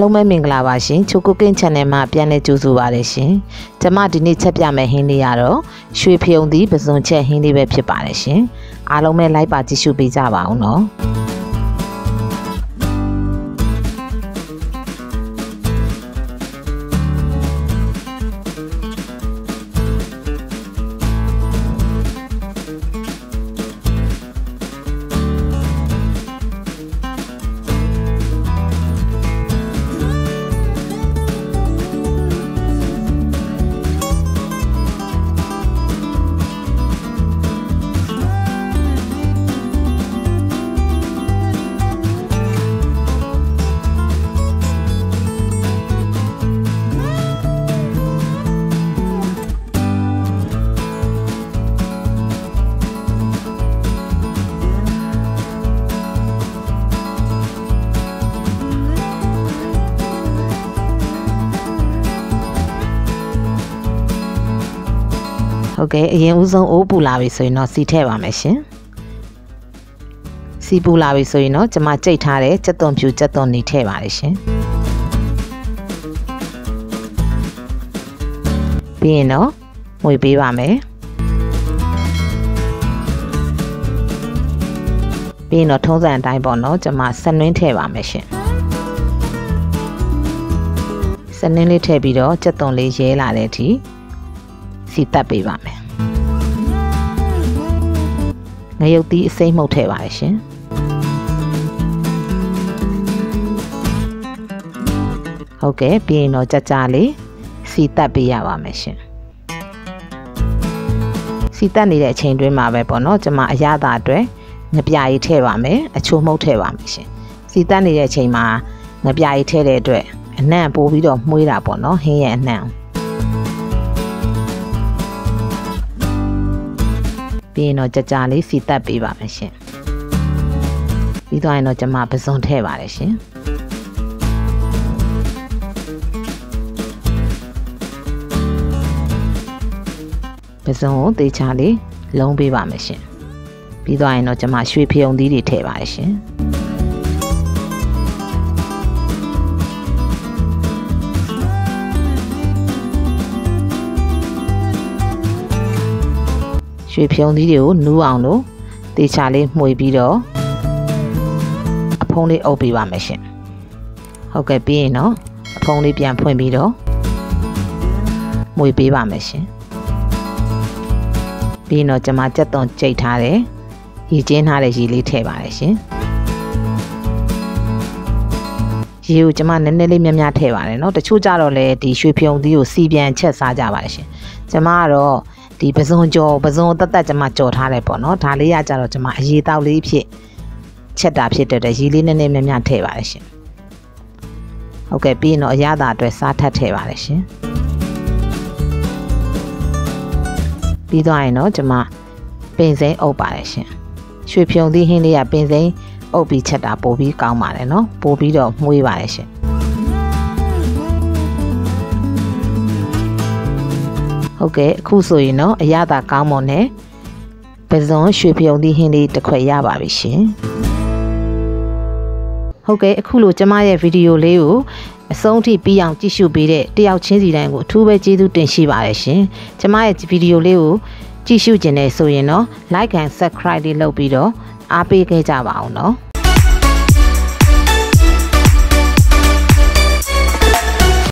လုံးပဲမင်္ဂလာပါရှင်ချိုကိုကင်း channel မှာပြန်လည်ကြိုဆိုပါရရှင်။ကျွန်မဒီနေ့ချက်ပြမယ်ဟင်းလေးကတော့ရွှေဖယုံသီးပစွန်ချက်ဟင်းလေးပဲဖြစ်ပါတယ်ရှင်။အားလုံးပဲလိုက်ပါကြည့်ရှုပေးကြပါအောင်နော်။ဟုတ်ကဲ့အရင်ဦးဆုံးအိုးပူလာပြီဆိုရင်တော့စီထည့်ပါမယ်ရှင်စီပူလာပြီဆိုရင်တော့ကျွန်မကြိတ်ထားတဲ့ကြက်သွန်ဖြူကြက်သွန်နီထည့်ပါတယ်ရှင်ပြီးရင်တော့ငွေပေးပါမယ်ပြီးရင်တော့ထုံးစံအတိုင်းပေါ့နော်ကျွန်မဆက်နွင်းထည့်ပါမယ်ရှင်ဆက်နွင်းလေးထည့်ပြီးတော့ကြက်သွန်လေးရဲလာတဲ့အထိစီတက်ပေးပါမယ်ငရုတ်သီးအစိမ်းမှုတ်ထည့်ပါရရှင်ဟုတ်ကဲ့ပြီးရင်တော့ကြလေးစီတက်ပေးရပါမယ်ရှင်စီတက်နေတဲ့အချိန်တွင်းမှာပဲပေါ့နော်ကျွန်မအရသာအတွက်ငပြားကြီးထည့်ပါမယ်အချိုမှုတ်ထည့်ပါမယ်ရှင်စီတက်နေတဲ့အချိန်မှာငပြားကြီးထည့်တဲ့အတွက်အနံ့ပိုးပြီးတော့မှုေးတာပေါ့နော်ဟင်းရဲ့အနံ့ပြီးရင်တော့ကြလေးစီတက်ပေးပါမယ်ရှင်ပြီးတော့ရင်တော့ကျွန်မပစွန်ထည့်ပါတယ်ရှင်ပစွန်ကိုသေချာလေးလုံးပေးပါမယ်ရှင်ပြီးတော့ရင်တော့ကျွန်မရွှေဖယုံသီးတွေထည့်ပါတယ်ရှင်ရွှေဖယုံသီးတွေကိုနူးအောင်လို့တေချာလေးမှွေပြီးတော့အဖုံးလေးအုပ်ပေးပါမယ်ရှင်ဟုတ်ကဲ့ပြီးရင်တော့အဖုံးလေးပြန်ဖွင့်ပြီးတော့မှွေပေးပါမယ်ရှင်ပြီးရင်တော့ကျွန်မကြက်သွန်ကြိတ်ထားတယ်ရေကျင်းထားတဲ့ရေလေးထည့်ပါတယ်ရှင်ရေကိုကျွန်မနည်းနည်းလေးများများထည့်ပါတယ်เนาะတချို့ကြတော့လေဒီရွှေဖယုံသီးကိုစီပြန်ချက်စားကြပါတယ်ရှင်ကျွန်မကတော့ဒီပစွန်ကြောပစွန်တက်တက်ကျွန်မကြော်ထားတယ်ပေါ့နော်ဒါလေးရကြတော့ကျွန်မအရေတောက်လေးဖြစ်ချက်တာဖြစ်တဲ့ရေလေးနည်းနည်းများများထည့်ပါတယ်ရှင်ဟုတ်ကဲ့ပြီးရင်တော့အရသာအတွက်စားထပ်ထည့်ပါတယ်ရှင်ပြီးတော့ရင်တော့ကျွန်မပင်စိမ်းအုပ်ပါတယ်ရှင်ရွှေဖယုံသီးဟင်းလေးကပင်စိမ်းအုပ်ပြီးချက်တာပိုပြီးကောင်းပါတယ်နော်ပိုပြီးတော့မှုေးပါတယ်ရှင်ဟုတ်ကဲ့အခုဆိုရင်တော့အရသာကောင်းမွန်နဲ့ပစွန်ရွှေဖယုံသီးဟင်းလေးတစ်ခွက်ရပါပြီရှင်ဟုတ်ကဲ့အခုလိုကျမရဲ့ဗီဒီယိုလေးကိုအဆုံးထိပြီးအောင်ကြည့်ရှုပေးတဲ့တယောက်ချင်းစီတိုင်းကိုအထူးပဲကျေးဇူးတင်ရှိပါတယ်ရှင်ကျမရဲ့ဗီဒီယိုလေးကိုကြည့်ရှုခြင်းနဲ့ဆိုရင်တော့ like and subscribe လေးလုပ်ပြီးတော့အားပေးခဲ့ကြပါအောင်နော်